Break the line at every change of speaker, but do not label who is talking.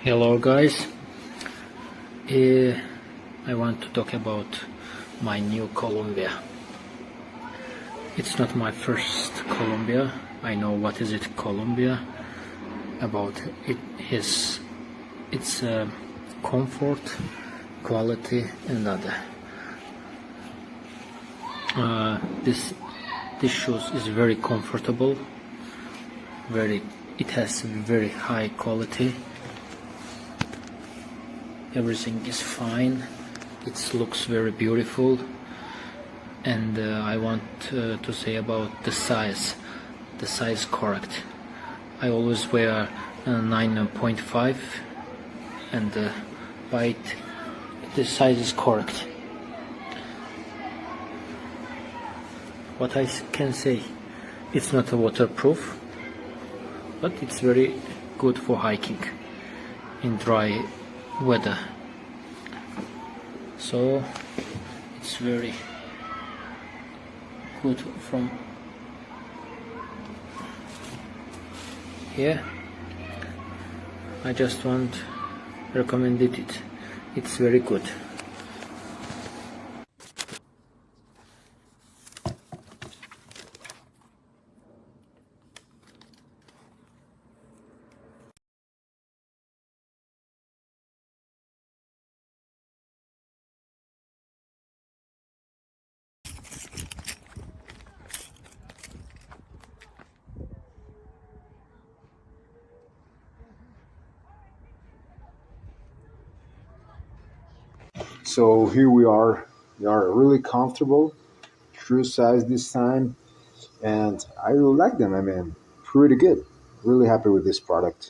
Hello guys, Eh, I want to talk about my new Columbia. It's not my first Columbia. I know what is it Columbia about it his its comfort, quality and other. Uh, this this shoes is very comfortable. It has very high quality. Everything is fine. It looks very beautiful, and I want to say about the size. The size correct. I always wear 9.5, and the size is correct. What I can say, it's not a waterproof, but it's very good for hiking in dry weather. So it's very good from here. I just recommended it. It's very good.
So here we are. We are really comfortable, true size this time, and I really like them. I mean, pretty good. Really happy with this product.